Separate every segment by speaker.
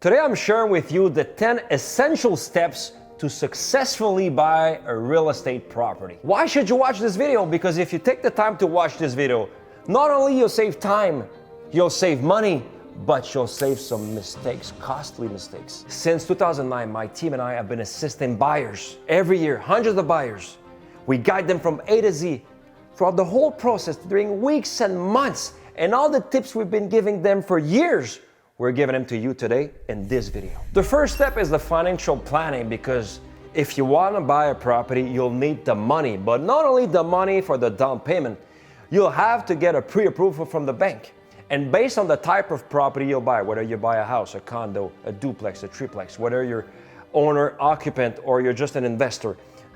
Speaker 1: Today I'm sharing with you the 10 essential steps to successfully buy a real estate property. Why should you watch this video? Because if you take the time to watch this video, not only you'll save time, you'll save money, but you'll save some mistakes, costly mistakes. Since 2009, my team and I have been assisting buyers every year, hundreds of buyers. We guide them from A to Z throughout the whole process during weeks and months, and all the tips we've been giving them for years, we're giving them to you today in this video. The first step is the financial planning, because if you want to buy a property, you'll need the money, but not only the money for the down payment, you'll have to get a pre-approval from the bank. And based on the type of property you'll buy, whether you buy a house, a condo, a duplex, a triplex, whether you're owner, occupant, or you're just an investor,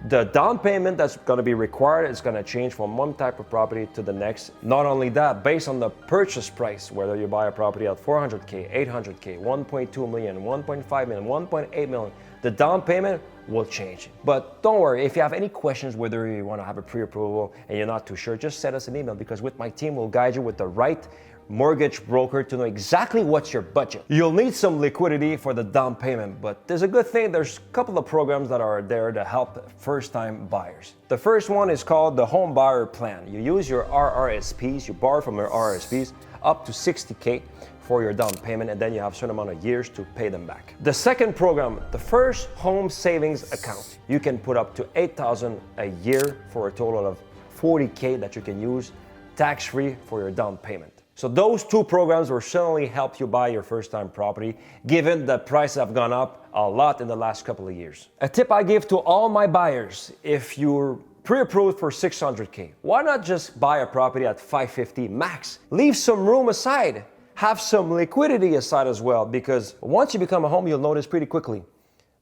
Speaker 1: the down payment that's going to be required is going to change from one type of property to the next. Not only that, based on the purchase price, whether you buy a property at 400K, 800K, 1.2 million, 1.5 million, 1.8 million, the down payment will change. But don't worry, if you have any questions, whether you want to have a pre-approval and you're not too sure, just send us an email, because with my team, we'll guide you with the right mortgage broker to know exactly what's your budget. You'll need some liquidity for the down payment, but there's a good thing. There's a couple of programs that are there to help first-time buyers. The first one is called the Home Buyer Plan. You use your RRSPs, you borrow from your RRSPs up to 60K for your down payment, and then you have a certain amount of years to pay them back. The second program, the First Home Savings Account. You can put up to $8,000 a year for a total of 40K that you can use tax-free for your down payment. So those two programs will certainly help you buy your first-time property, given the prices have gone up a lot in the last couple of years. A tip I give to all my buyers: if you're pre-approved for 600K, why not just buy a property at 550 max? Leave some room aside. Have some liquidity aside as well, because once you become a home, you'll notice pretty quickly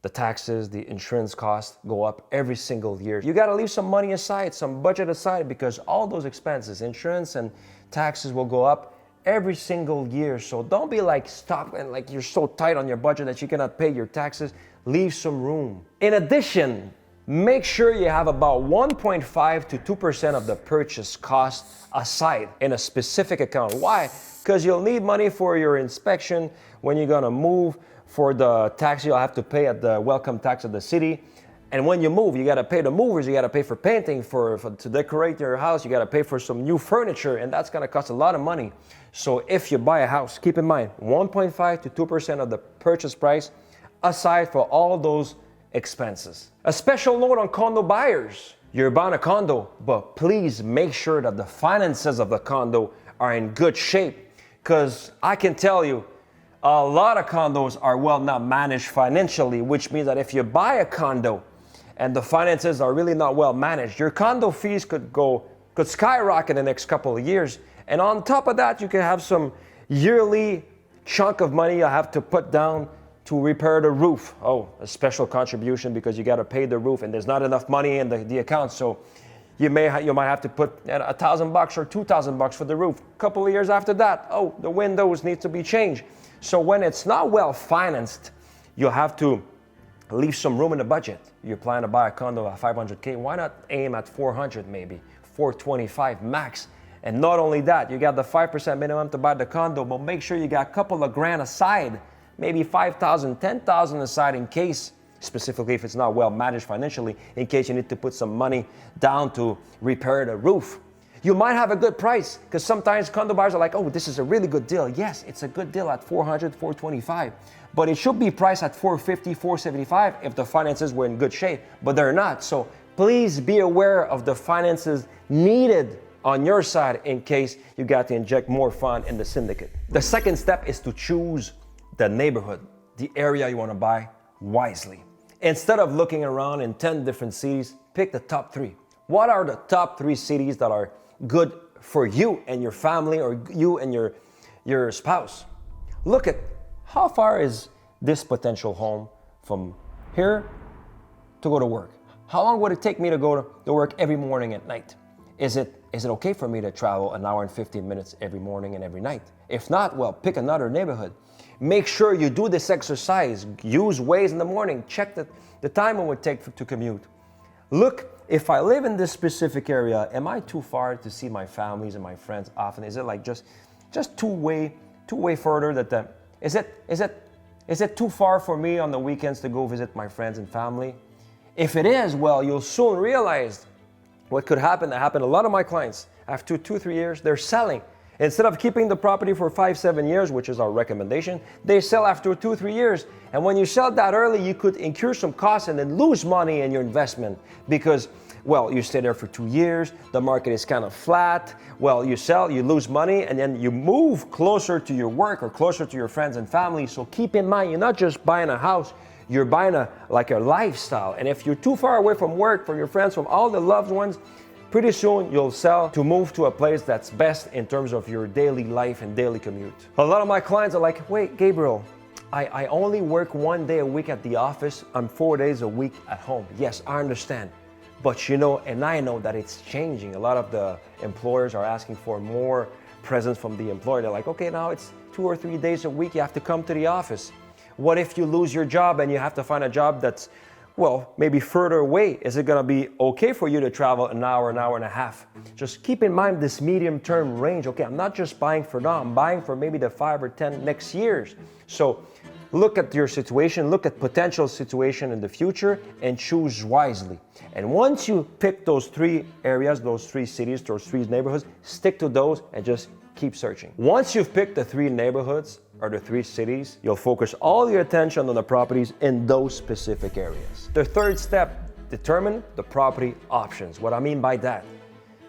Speaker 1: the taxes, the insurance costs go up every single year. You got to leave some money aside, some budget aside, because all those expenses, insurance and taxes, will go up every single year. So don't be like stuck and like you're so tight on your budget that you cannot pay your taxes. Leave some room. In addition, make sure you have about 1.5 to 2% of the purchase cost aside in a specific account. Why? Because you'll need money for your inspection when you're gonna move, for the tax you'll have to pay at the welcome tax of the city. And when you move, you got to pay the movers, you got to pay for painting, to decorate your house, you got to pay for some new furniture, and that's going to cost a lot of money. So if you buy a house, keep in mind 1.5 to 2% of the purchase price aside for all those expenses. A special note on condo buyers: you're buying a condo, but please make sure that the finances of the condo are in good shape, because I can tell you, a lot of condos are well not managed financially, which means that if you buy a condo and the finances are really not well managed, your condo fees could skyrocket in the next couple of years. And on top of that, you can have some yearly chunk of money you have to put down to repair the roof. Oh, a special contribution, because you got to pay the roof and there's not enough money in the account. So you might have to put $1,000 or $2,000 for the roof. A couple of years after that, oh, the windows need to be changed. So when it's not well financed, you'll have to leave some room in the budget. You plan to buy a condo at 500K, why not aim at 400, maybe 425 max? And not only that, you got the 5% minimum to buy the condo, but make sure you got a couple of grand aside, maybe 5,000, 10,000 aside, in case, specifically if it's not well managed financially, in case you need to put some money down to repair the roof. You might have a good price, because sometimes condo buyers are like, oh, this is a really good deal. Yes, it's a good deal at 400, 425, but it should be priced at 450, 475 if the finances were in good shape, but they're not. So please be aware of the finances needed on your side in case you got to inject more fund in the syndicate. The second step is to choose the neighborhood, the area you want to buy, wisely. Instead of looking around in 10 different cities, pick the top 3. What are the top 3 cities that are good for you and your family, or you and your spouse? Look at how far is this potential home from here to go to work. How long would it take me to go to work every morning at night? Is it okay for me to travel an hour and 15 minutes every morning and every night? If not, well, pick another neighborhood. Make sure you do this exercise. Use Waze in the morning. Check the time it would take to commute. Look, if I live in this specific area, am I too far to see my families and my friends often? Is it like just too way further is it Is it too far for me on the weekends to go visit my friends and family? If it is, well, you'll soon realize what could happen. That happened to a lot of my clients. After 2-3 years, they're selling. Instead of keeping the property for 5-7 years, which is our recommendation, they sell after 2-3 years. And when you sell that early, you could incur some costs and then lose money in your investment because, well, you stay there for 2 years, the market is kind of flat, well, you sell, you lose money, and then you move closer to your work or closer to your friends and family. So keep in mind, you're not just buying a house, you're buying a lifestyle. And if you're too far away from work, from your friends, from all the loved ones, pretty soon you'll sell to move to a place that's best in terms of your daily life and daily commute. A lot of my clients are like, wait, Gabriel, I only work 1 day a week at the office. I'm 4 days a week at home. Yes, I understand. But you know, and I know that it's changing. A lot of the employers are asking for more presence from the employer. They're like, okay, now it's 2 or 3 days a week you have to come to the office. What if you lose your job and you have to find a job that's, well, maybe further away? Is it gonna be okay for you to travel an hour and a half? Just keep in mind this medium-term range. Okay, I'm not just buying for now, I'm buying for maybe the 5 or 10 next years. So look at your situation, look at potential situation in the future and choose wisely. And once you pick those 3 areas, those 3 cities, those 3 neighborhoods, stick to those and just keep searching. Once you've picked the 3 neighborhoods or the 3 cities, you'll focus all your attention on the properties in those specific areas. The third step, determine the property options. What I mean by that,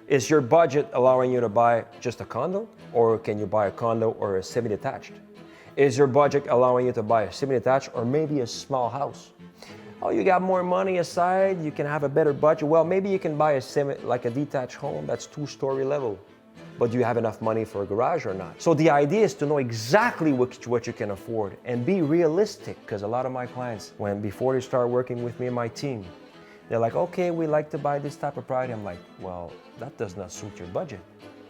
Speaker 1: is your budget allowing you to buy just a condo, or can you buy a condo or a semi-detached? Is your budget allowing you to buy a semi-detached or maybe a small house? Oh, you got more money aside, you can have a better budget. Well, maybe you can buy a detached home that's 2-story level. But do you have enough money for a garage or not? So the idea is to know exactly what you can afford and be realistic, because a lot of my clients, before they start working with me and my team, they're like, okay, we like to buy this type of property. I'm like, well, that does not suit your budget.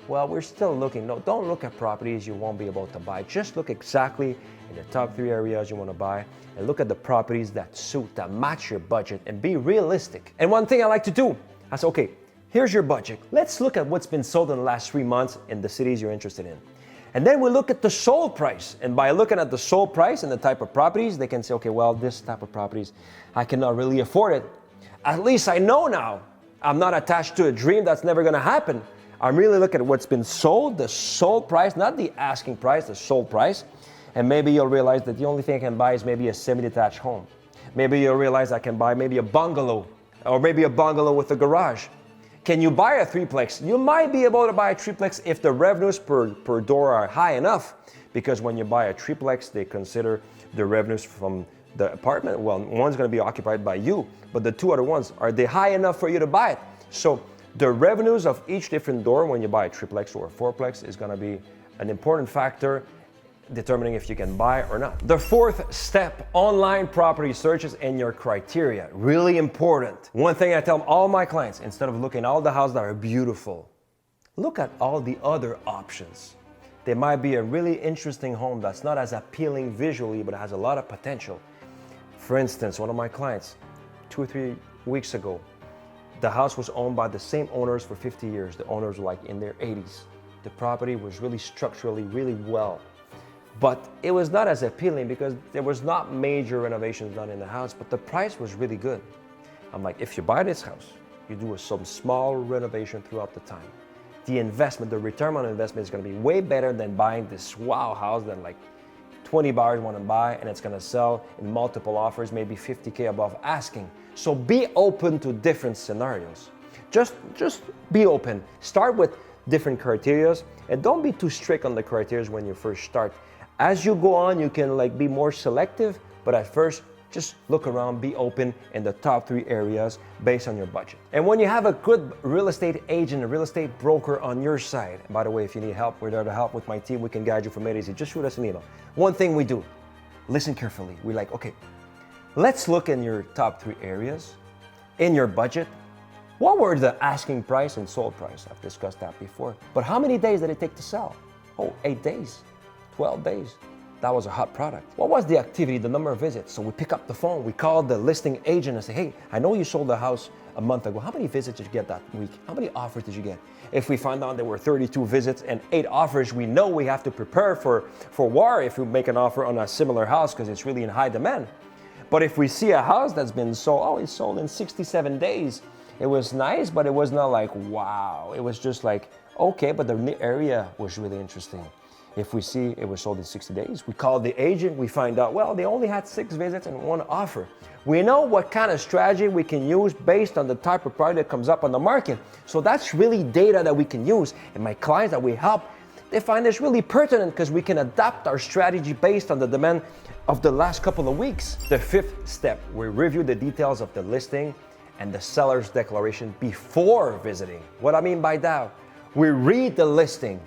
Speaker 1: Well, we're still looking. No, don't look at properties you won't be able to buy. Just look exactly in the top 3 areas you want to buy and look at the properties that suit, that match your budget, and be realistic. And one thing I like to do, I say, okay, here's your budget. Let's look at what's been sold in the last 3 months in the cities you're interested in. And then we look at the sold price. And by looking at the sold price and the type of properties, they can say, okay, well, this type of properties, I cannot really afford it. At least I know now. I'm not attached to a dream that's never gonna happen. I'm really looking at what's been sold, the sold price, not the asking price, the sold price. And maybe you'll realize that the only thing I can buy is maybe a semi-detached home. Maybe you'll realize I can buy maybe a bungalow, or maybe a bungalow with a garage. Can you buy a 3-plex? You might be able to buy a 3-plex if the revenues per door are high enough, because when you buy a 3-plex, they consider the revenues from the apartment. Well, one's gonna be occupied by you, but the 2 other ones, are they high enough for you to buy it? So the revenues of each different door when you buy a 3-plex or a 4-plex is gonna be an important factor determining if you can buy or not. The 4th step, online property searches and your criteria. Really important. One thing I tell all my clients, instead of looking at all the houses that are beautiful, look at all the other options. There might be a really interesting home that's not as appealing visually, but has a lot of potential. For instance, one of my clients, 2 or 3 weeks ago, the house was owned by the same owners for 50 years. The owners were like in their 80s. The property was really structurally really well. But it was not as appealing because there was not major renovations done in the house, but the price was really good. I'm like, if you buy this house, you do some small renovation throughout the time. The investment, the return on investment is gonna be way better than buying this wow house that like 20 buyers wanna buy and it's gonna sell in multiple offers, maybe 50K above asking. So be open to different scenarios. Just be open. Start with different criteria and don't be too strict on the criteria when you first start. As you go on, you can like be more selective, but at first, just look around, be open in the top 3 areas based on your budget. And when you have a good real estate agent, a real estate broker on your side, and by the way, if you need help, we're there to help with my team. We can guide you from A to Z. Just shoot us an email. One thing we do, listen carefully. We're like, okay, let's look in your top 3 areas, in your budget. What were the asking price and sold price? I've discussed that before. But how many days did it take to sell? Oh, 8 days. 12 days. that was a hot product. What was the activity, the number of visits? So we pick up the phone, we call the listing agent and say, hey, I know you sold the house a month ago. How many visits did you get that week? How many offers did you get? If we find out there were 32 visits and 8 offers, we know we have to prepare for war if we make an offer on a similar house because it's really in high demand. But if we see a house that's been sold, oh, it's sold in 67 days. It was nice, but it was not like, wow. It was just like, okay, but the area was really interesting. If we see it was sold in 60 days, we call the agent, we find out, well, they only had 6 visits and 1 offer. We know what kind of strategy we can use based on the type of product that comes up on the market. So that's really data that we can use. And my clients that we help, they find this really pertinent because we can adapt our strategy based on the demand of the last couple of weeks. The 5th step, we review the details of the listing and the seller's declaration before visiting. What I mean by that, we read the listing,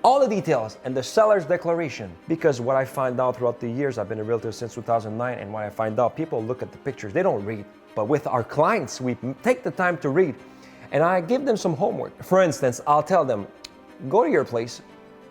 Speaker 1: all the details and the seller's declaration, because what I find out throughout the years, I've been a realtor since 2009, and what I find out, people look at the pictures, they don't read. But with our clients, we take the time to read, and I give them some homework. For instance, I'll tell them, go to your place,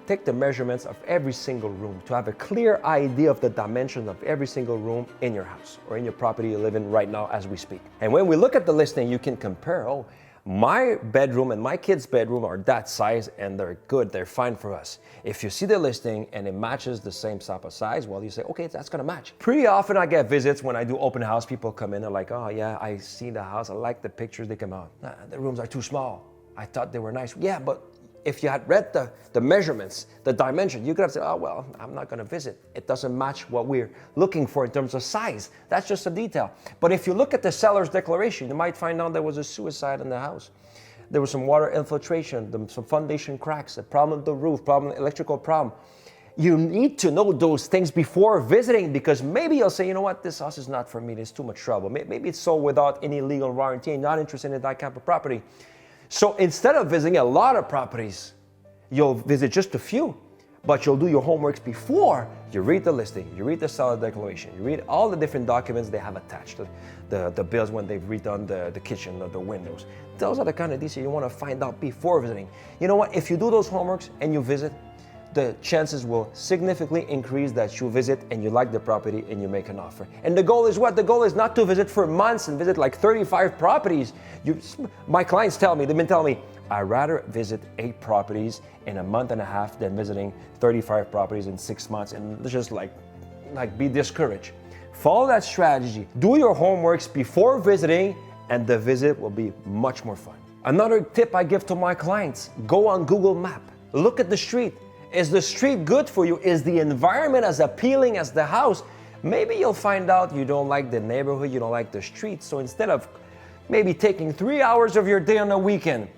Speaker 1: take the measurements of every single room to have a clear idea of the dimensions of every single room in your house or in your property you live in right now as we speak. And when we look at the listing, you can compare, oh, my bedroom and my kid's bedroom are that size and they're good, they're fine for us. If you see the listing and it matches the same type of size, well, you say, okay, that's gonna match. Pretty often I get visits when I do open house, people come in, they're like, oh yeah, I see the house, I like the pictures, they come out. Nah, the rooms are too small. I thought they were nice. Yeah, but if you had read the measurements, the dimension, you could have said, oh, well, I'm not gonna visit. It doesn't match what we're looking for in terms of size. That's just a detail. But if you look at the seller's declaration, you might find out there was a suicide in the house. There was some water infiltration, some foundation cracks, a problem with the roof, electrical problem. You need to know those things before visiting, because maybe you'll say, you know what, this house is not for me, there's too much trouble. Maybe it's sold without any legal warranty, not interested in that type of property. So instead of visiting a lot of properties, you'll visit just a few, but you'll do your homework before you read the listing, you read the seller declaration, you read all the different documents they have attached, the bills when they've redone the kitchen or the windows. Those are the kind of details you want to find out before visiting. You know what, if you do those homeworks and you visit, the chances will significantly increase that you visit and you like the property and you make an offer. And the goal is what? The goal is not to visit for months and visit like 35 properties. My clients tell me, they've been telling me, I'd rather visit 8 properties in a month and a half than visiting 35 properties in 6 months and just like be discouraged. Follow that strategy. Do your homeworks before visiting and the visit will be much more fun. Another tip I give to my clients, go on Google Maps. Look at the street. Is the street good for you? Is the environment as appealing as the house? Maybe you'll find out you don't like the neighborhood, you don't like the street. So instead of maybe taking 3 hours of your day on the weekend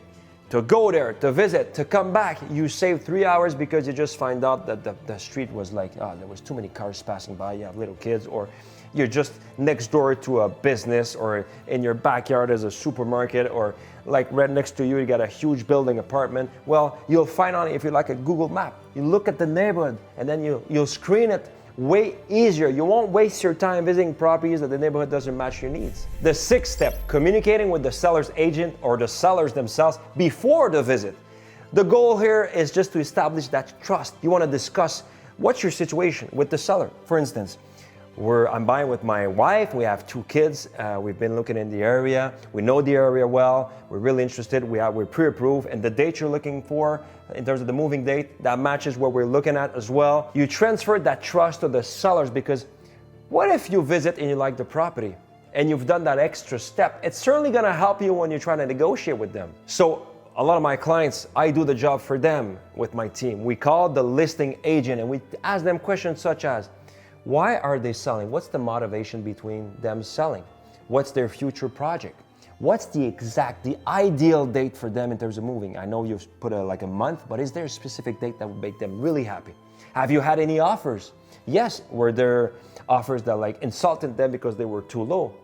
Speaker 1: to go there, to visit, to come back, you save 3 hours because you just find out that the street was like, there was too many cars passing by, you have little kids, or you're just next door to a business, or in your backyard is a supermarket, or like right next to you, you got a huge building apartment. Well, you'll find out if you like a Google map, you look at the neighborhood and then you'll screen it way easier. You won't waste your time visiting properties that the neighborhood doesn't match your needs. The 6th step, communicating with the seller's agent or the sellers themselves before the visit. The goal here is just to establish that trust. You want to discuss what's your situation with the seller. For instance, I'm buying with my wife, we have 2 kids, we've been looking in the area, we know the area well, we're really interested, we're pre-approved, and the date you're looking for, in terms of the moving date, that matches what we're looking at as well. You transfer that trust to the sellers, because what if you visit and you like the property, and you've done that extra step? It's certainly gonna help you when you're trying to negotiate with them. So a lot of my clients, I do the job for them with my team. We call the listing agent and we ask them questions such as, why are they selling? What's the motivation between them selling? What's their future project? What's the ideal date for them in terms of moving? I know you've put like a month, but is there a specific date that would make them really happy? Have you had any offers? Yes, were there offers that like insulted them because they were too low?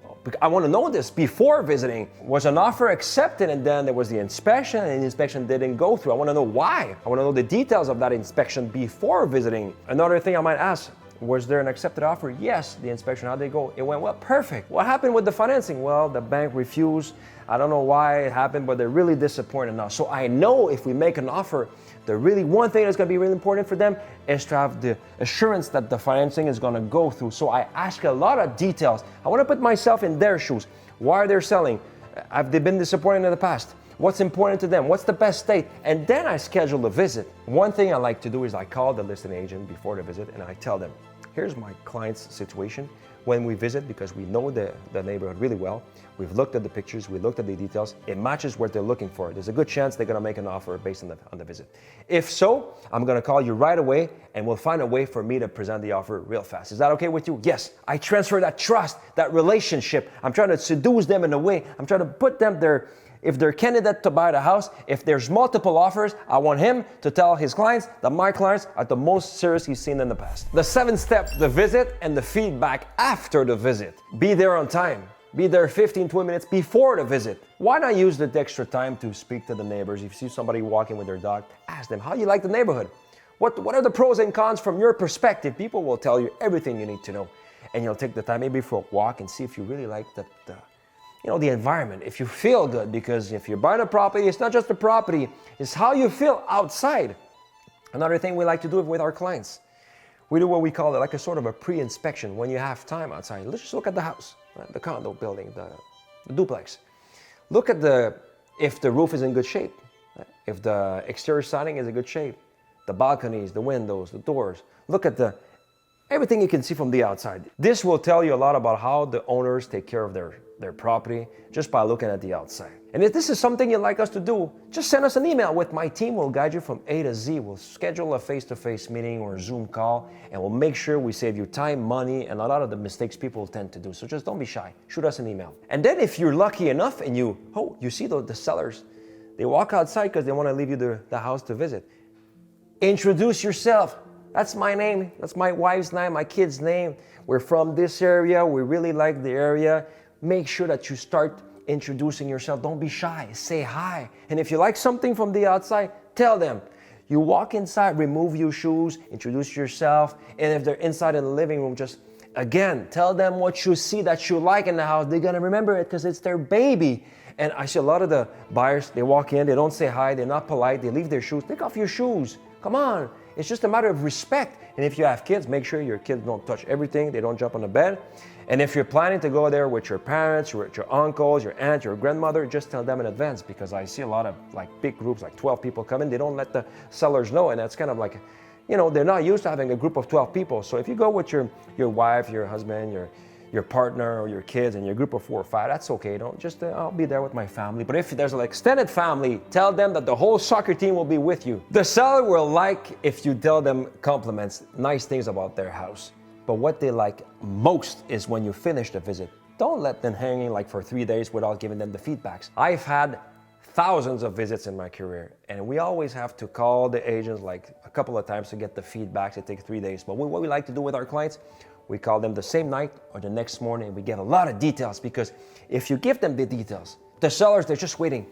Speaker 1: I want to know this before visiting. Was an offer accepted and then there was the inspection and the inspection didn't go through? I want to know why. I want to know the details of that inspection before visiting. Another thing I might ask, Was there an accepted offer? Yes. The inspection, how'd they go? It went well. Perfect. What happened with the financing? Well, the bank refused. I don't know why it happened, but they're really disappointed now. So I know if we make an offer, the really one thing that's going to be really important for them is to have the assurance that the financing is going to go through. So I ask a lot of details. I want to put myself in their shoes. Why are they selling? Have they been disappointed in the past? What's important to them? What's the best state? And then I schedule a visit. One thing I like to do is I call the listing agent before the visit and I tell them, here's my client's situation. When we visit, because we know the neighborhood really well, we've looked at the pictures, we looked at the details, it matches what they're looking for. There's a good chance they're gonna make an offer based on the visit. If so, I'm gonna call you right away and we'll find a way for me to present the offer real fast. Is that okay with you? Yes. I transfer that trust, that relationship. I'm trying to seduce them in a way. I'm trying to put them there. If they're candidate to buy the house, if there's multiple offers, I want him to tell his clients that my clients are the most serious he's seen in the past. The 7th step, the visit and the feedback after the visit. Be there on time. Be there 15, 20 minutes before the visit. Why not use the extra time to speak to the neighbors? If you see somebody walking with their dog, ask them, how you like the neighborhood? What are the pros and cons from your perspective? People will tell you everything you need to know. And you'll take the time maybe for a walk and see if you really like the environment, if you feel good, because if you're buying a property, it's not just the property, it's how you feel outside. Another thing we like to do with our clients, we do what we call it like a sort of a pre-inspection when you have time outside. Let's just look at the house, right? The condo building, the duplex. Look at if the roof is in good shape, right? If the exterior siding is in good shape, the balconies, the windows, the doors. Look at everything you can see from the outside. This will tell you a lot about how the owners take care of their property just by looking at the outside. And if this is something you'd like us to do, just send us an email with my team. We'll guide you from A to Z. We'll schedule a face-to-face meeting or a Zoom call, and we'll make sure we save you time, money, and a lot of the mistakes people tend to do. So just don't be shy. Shoot us an email. And then if you're lucky enough and you see the sellers, they walk outside because they want to leave you the house to visit. Introduce yourself. That's my name. That's my wife's name, my kid's name. We're from this area. We really like the area. Make sure that you start introducing yourself. Don't be shy. Say hi. And if you like something from the outside, tell them. You walk inside, remove your shoes, introduce yourself. And if they're inside in the living room, just again, tell them what you see that you like in the house. They're going to remember it because it's their baby. And I see a lot of the buyers, they walk in, they don't say hi, they're not polite, they leave their shoes. Take off your shoes. Come on. It's just a matter of respect. And if you have kids, make sure your kids don't touch everything. They don't jump on the bed. And if you're planning to go there with your parents, your uncles, your aunt, your grandmother, just tell them in advance, because I see a lot of big groups, 12 people come in. They don't let the sellers know. And that's kind of they're not used to having a group of 12 people. So if you go with your wife, your husband, your partner or your kids and your group of 4 or 5, that's okay. Don't just, I'll be there with my family. But if there's an extended family, tell them that the whole soccer team will be with you. The seller will like if you tell them compliments, nice things about their house. But what they like most is when you finish the visit. Don't let them hanging for 3 days without giving them the feedbacks. I've had thousands of visits in my career, and we always have to call the agents a couple of times to get the feedbacks. It takes 3 days. But what we like to do with our clients, we call them the same night or the next morning. We give a lot of details, because if you give them the details, the sellers, they're just waiting.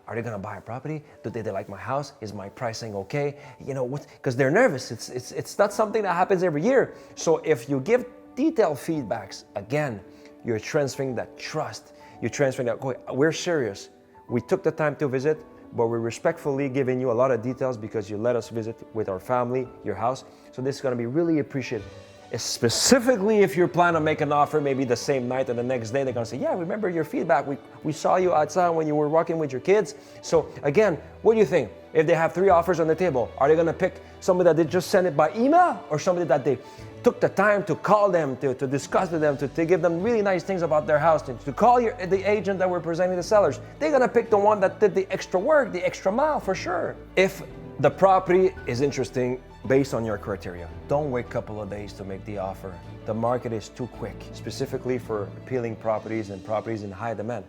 Speaker 1: Are they going to buy a property? Do they like my house? Is my pricing okay? Because they're nervous. It's not something that happens every year. So if you give detailed feedbacks, again, you're transferring that trust. You're transferring that, we're serious. We took the time to visit, but we're respectfully giving you a lot of details because you let us visit with our family, your house. So this is going to be really appreciated. Specifically if you're planning on making an offer maybe the same night or the next day, they're going to say, yeah, remember your feedback. We saw you outside when you were walking with your kids. So again, what do you think? If they have 3 offers on the table, are they going to pick somebody that they just sent it by email, or somebody that they took the time to call them, to discuss with them, to give them really nice things about their house, to call the agent that we're presenting the sellers? They're going to pick the one that did the extra work, the extra mile, for sure. If the property is interesting based on your criteria, don't wait a couple of days to make the offer. The market is too quick, specifically for appealing properties and properties in high demand.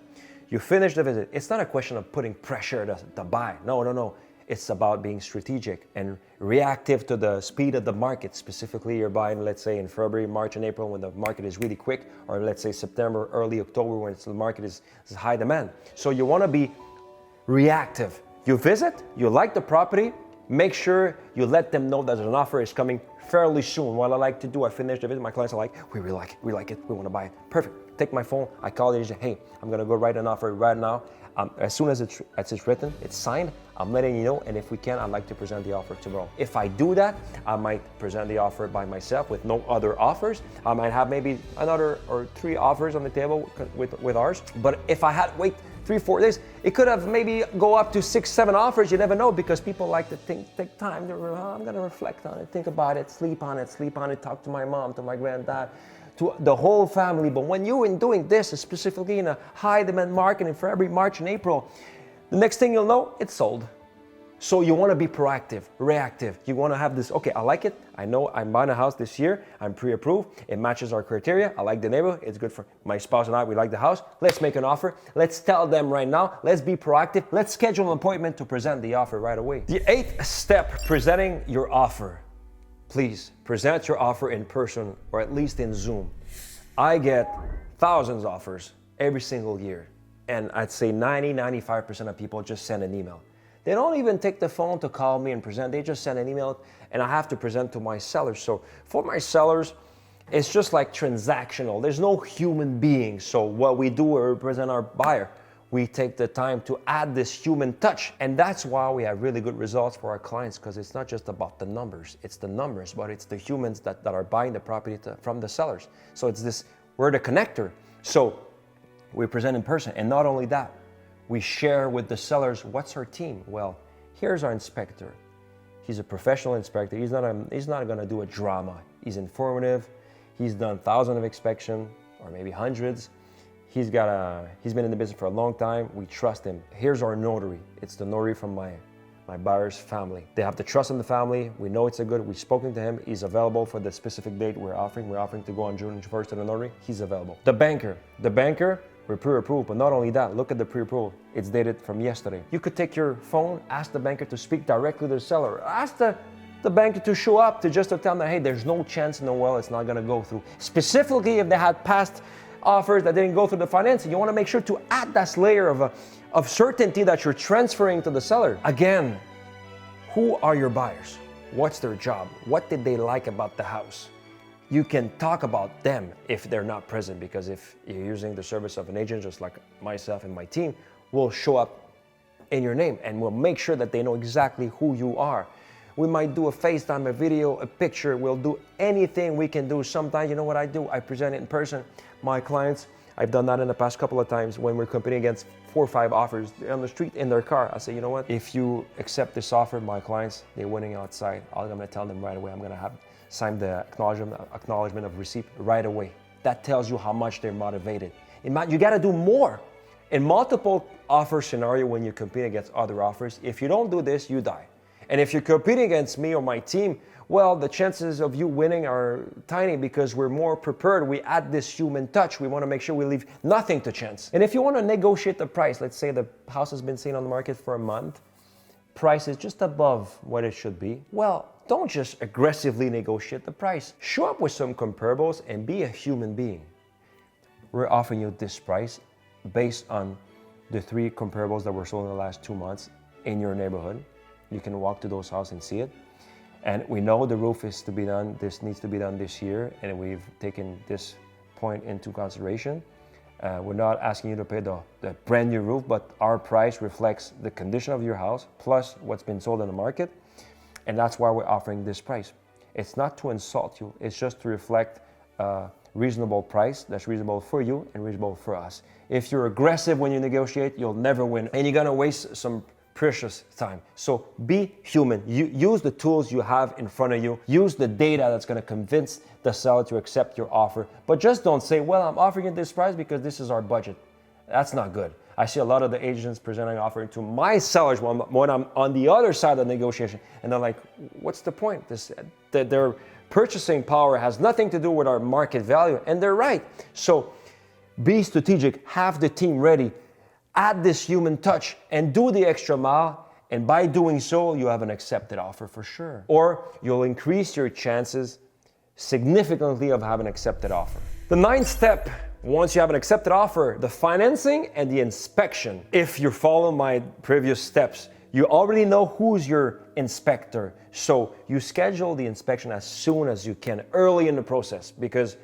Speaker 1: You finish the visit. It's not a question of putting pressure to buy. No. It's about being strategic and reactive to the speed of the market. Specifically, you're buying, let's say, in February, March, and April when the market is really quick, or let's say September, early October when the market is high demand. So you want to be reactive. You visit, you like the property, Make sure you let them know that an offer is coming fairly soon. What I like to do, I finish the visit, my clients are like, we really like it, we like it, we want to buy it. Perfect. Take my phone, I call the agent, hey, I'm gonna go write an offer right now. As soon as it's written, it's signed, I'm letting you know, and if we can, I'd like to present the offer tomorrow. If I do that, I might present the offer by myself with no other offers. I might have maybe another or 3 offers on the table with ours. But if I had to wait 3-4 days, it could have maybe go up to 6-7 offers. You never know, because people like to take time to, I'm gonna reflect on it, think about it, sleep on it, talk to my mom, to my granddad, to the whole family. But when you're doing this, specifically in a high demand market in February, March and April, the next thing you'll know, it's sold. So you want to be proactive, reactive. You want to have this, okay, I like it. I know I'm buying a house this year. I'm pre-approved. It matches our criteria. I like the neighborhood. It's good for my spouse and I. We like the house. Let's make an offer. Let's tell them right now. Let's be proactive. Let's schedule an appointment to present the offer right away. The 8th step, presenting your offer. Please present your offer in person or at least in Zoom. I get thousands of offers every single year. And I'd say 90-95% of people just send an email. They don't even take the phone to call me and present. They just send an email, and I have to present to my sellers. So for my sellers, it's just like transactional. There's no human being. So what we do, we represent our buyer. We take the time to add this human touch. And that's why we have really good results for our clients, because it's not just about the numbers. It's the numbers, but it's the humans that are buying the property from the sellers. So it's this, we're the connector. So we present in person. And not only that, we share with the sellers, what's our team? Well, here's our inspector. He's a professional inspector. He's not gonna do a drama. He's informative. He's done thousands of inspections, or maybe hundreds. He's been in the business for a long time. We trust him. Here's our notary. It's the notary from my buyer's family. They have to trust in the family. We know it's a good, we've spoken to him. He's available for the specific date we're offering. We're offering to go on June 1st to the notary. He's available. The banker, we're pre-approved, but not only that, look at the pre-approval. It's dated from yesterday. You could take your phone, ask the banker to speak directly to the seller. Ask the banker to show up to just to tell them, hey, there's no chance in the world it's not gonna go through. Specifically, if they had past offers that didn't go through the financing, you wanna make sure to add that layer of certainty that you're transferring to the seller. Again, who are your buyers? What's their job? What did they like about the house? You can talk about them if they're not present, because if you're using the service of an agent, just like myself and my team, we'll show up in your name and we'll make sure that they know exactly who you are. We might do a FaceTime, a video, a picture. We'll do anything we can do. Sometimes, you know what I do? I present it in person. My clients, I've done that in the past couple of times when we're competing against 4 or 5 offers on the street in their car. I say, you know what? If you accept this offer, my clients, they're winning outside. I'm gonna tell them right away. I'm gonna have sign the acknowledgement of receipt right away. That tells you how much they're motivated. You gotta do more. In multiple offer scenario, when you compete against other offers, if you don't do this, you die. And if you're competing against me or my team, well, the chances of you winning are tiny, because we're more prepared. We add this human touch. We wanna make sure we leave nothing to chance. And if you wanna negotiate the price, let's say the house has been seen on the market for a month, price is just above what it should be, well, don't just aggressively negotiate the price. Show up with some comparables and be a human being. We're offering you this price based on the 3 comparables that were sold in the last 2 months in your neighborhood. You can walk to those houses and see it. And we know the roof is to be done, this needs to be done this year, and we've taken this point into consideration. We're not asking you to pay the brand new roof, but our price reflects the condition of your house plus what's been sold in the market. And that's why we're offering this price. It's not to insult you, it's just to reflect a reasonable price that's reasonable for you and reasonable for us. If you're aggressive when you negotiate, you'll never win, and you're gonna waste some precious time. So be human. Use the tools you have in front of you. Use the data that's gonna convince the seller to accept your offer. But just don't say, well, I'm offering you this price because this is our budget. That's not good. I see a lot of the agents presenting offering to my sellers when I'm on the other side of the negotiation, and they're like, what's the point? Their purchasing power has nothing to do with our market value, and they're right. So be strategic, have the team ready, add this human touch, and do the extra mile, and by doing so, you have an accepted offer for sure. Or you'll increase your chances significantly of having an accepted offer. The 9th step, once you have an accepted offer, the financing and the inspection. If you're following my previous steps, You already know who's your inspector, so you schedule the inspection as soon as you can, early in the process, because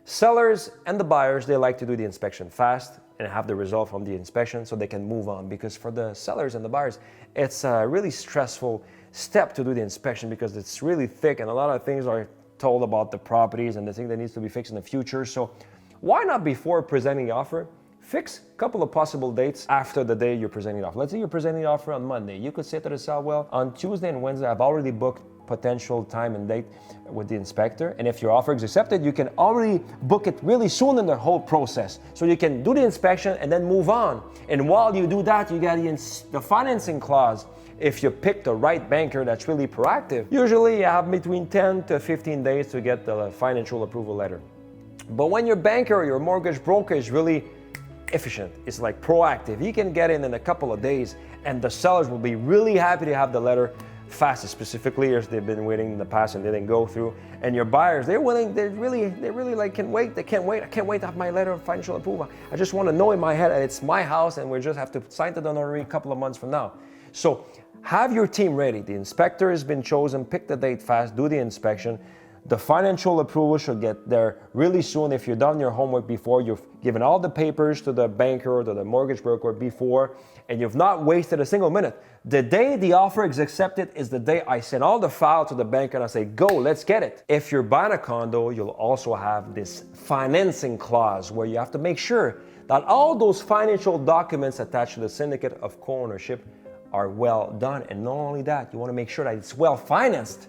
Speaker 1: sellers and the buyers, they like to do the inspection fast and have the result from the inspection so they can move on. Because for the sellers and the buyers, it's a really stressful step to do the inspection because it's really thick and a lot of things are told about the properties and the thing that needs to be fixed in the future. So why not, before presenting the offer, fix a couple of possible dates after the day you're presenting the offer. Let's say you're presenting the offer on Monday. You could say to the seller, well, on Tuesday and Wednesday, I've already booked potential time and date with the inspector. And if your offer is accepted, you can already book it really soon in the whole process. So you can do the inspection and then move on. And while you do that, you got the financing clause. If you pick the right banker that's really proactive, usually you have between 10 to 15 days to get the financial approval letter. But when your banker or your mortgage broker is really efficient, it's like proactive, he can get in a couple of days and the sellers will be really happy to have the letter fast, specifically if they've been waiting in the past and they didn't go through. And your buyers, they're willing, they really like can't wait I can't wait to have my letter of financial approval. I just want to know in my head that it's my house and we just have to sign to the notary a couple of months from now. So have your team ready. The inspector has been chosen, pick the date fast, do the inspection. The financial approval should get there really soon. If you've done your homework before, you've given all the papers to the banker or to the mortgage broker before, and you've not wasted a single minute. The day the offer is accepted is the day I send all the file to the banker and I say, go, let's get it. If you're buying a condo, you'll also have this financing clause where you have to make sure that all those financial documents attached to the syndicate of co-ownership are well done. And not only that, you want to make sure that it's well financed.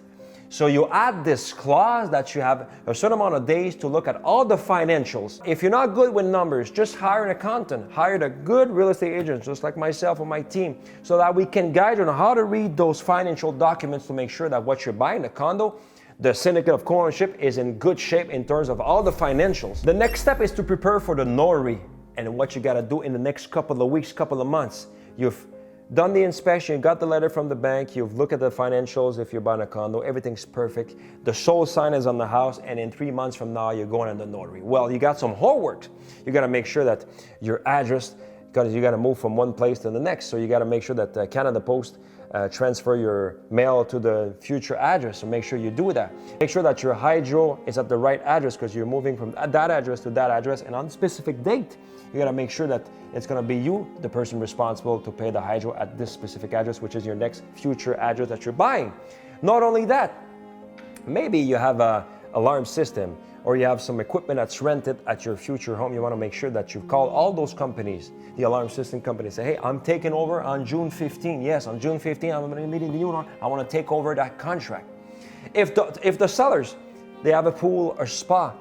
Speaker 1: So you add this clause that you have a certain amount of days to look at all the financials. If you're not good with numbers, just hire an accountant, hire a good real estate agent, just like myself or my team, so that we can guide you on how to read those financial documents to make sure that what you're buying, the condo, the syndicate of co-ownership, is in good shape in terms of all the financials. The next step is to prepare for the notary and what you got to do in the next couple of weeks, couple of months. You've done the inspection, you got the letter from the bank, you've looked at the financials if you're buying a condo, everything's perfect. The sole sign is on the house, and in 3 months from now, you're going on the notary. Well, you got some homework. You got to make sure that your address, because you got to move from one place to the next, so you got to make sure that Canada Post transfer your mail to the future address, so make sure you do that. Make sure that your hydro is at the right address because you're moving from that address to that address, and on a specific date, you got to make sure that it's going to be you, the person responsible to pay the hydro at this specific address, which is your next future address that you're buying. Not only that, maybe you have an alarm system or you have some equipment that's rented at your future home. You want to make sure that you call all those companies, the alarm system companies, say, hey, I'm taking over on June 15. Yes, on June 15, I'm going to be meeting the union. I want to take over that contract. If the sellers, they have a pool or spa,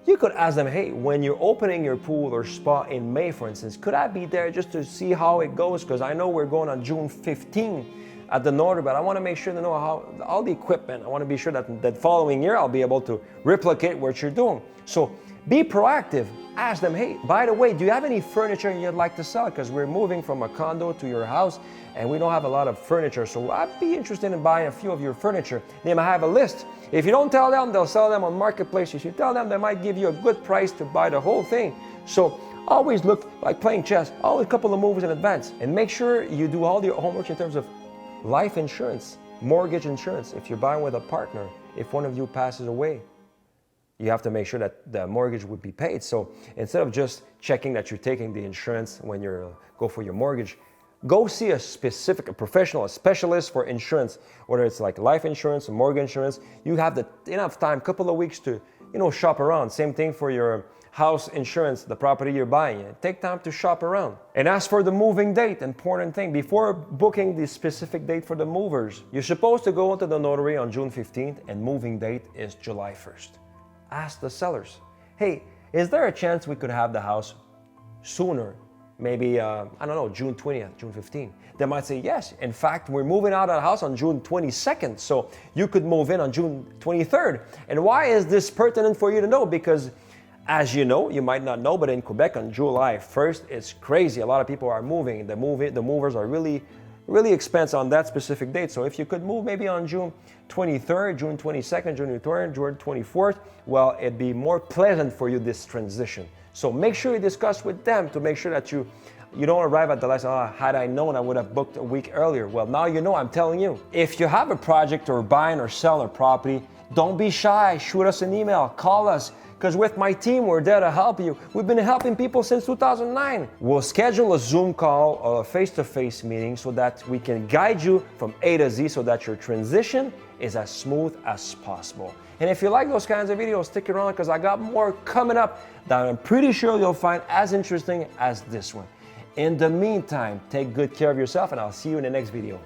Speaker 1: you could ask them, hey, when you're opening your pool or spa in May, for instance, could I be there just to see how it goes? Because I know we're going on June 15 at the notary, but I want to make sure to know how all the equipment, I want to be sure that that following year I'll be able to replicate what you're doing. So be proactive. Ask them, hey, by the way, do you have any furniture you'd like to sell? Because we're moving from a condo to your house and we don't have a lot of furniture. So I'd be interested in buying a few of your furniture. They might have a list. If you don't tell them, they'll sell them on Marketplace. If you tell them, they might give you a good price to buy the whole thing. So always look like playing chess, always a couple of moves in advance. And make sure you do all your homework in terms of life insurance, mortgage insurance. If you're buying with a partner, if one of you passes away, you have to make sure that the mortgage would be paid. So instead of just checking that you're taking the insurance when you go for your mortgage, go see a professional, a specialist for insurance, whether it's like life insurance or mortgage insurance. You have enough time, couple of weeks to, shop around. Same thing for your house insurance, the property you're buying. Take time to shop around. And as for the moving date, important thing, before booking the specific date for the movers, you're supposed to go to the notary on June 15th and moving date is July 1st. Ask the sellers, hey, is there a chance we could have the house sooner? Maybe, June 20th, June 15th. They might say, yes, in fact, we're moving out of the house on June 22nd, so you could move in on June 23rd. And why is this pertinent for you to know? Because as you know, you might not know, but in Quebec on July 1st, it's crazy. A lot of people are moving. The movers are really expensive on that specific date. So if you could move maybe on June 23rd, June 22nd, June 23rd, June 24th, well, it'd be more pleasant for you, this transition. So make sure you discuss with them to make sure that you You don't arrive at the last, oh, had I known, I would have booked a week earlier. Well, now you know, I'm telling you. If you have a project or buying or selling a property, don't be shy. Shoot us an email, call us, because with my team, we're there to help you. We've been helping people since 2009. We'll schedule a Zoom call or a face-to-face meeting so that we can guide you from A to Z so that your transition is as smooth as possible. And if you like those kinds of videos, stick around because I got more coming up that I'm pretty sure you'll find as interesting as this one. In the meantime, take good care of yourself and I'll see you in the next video.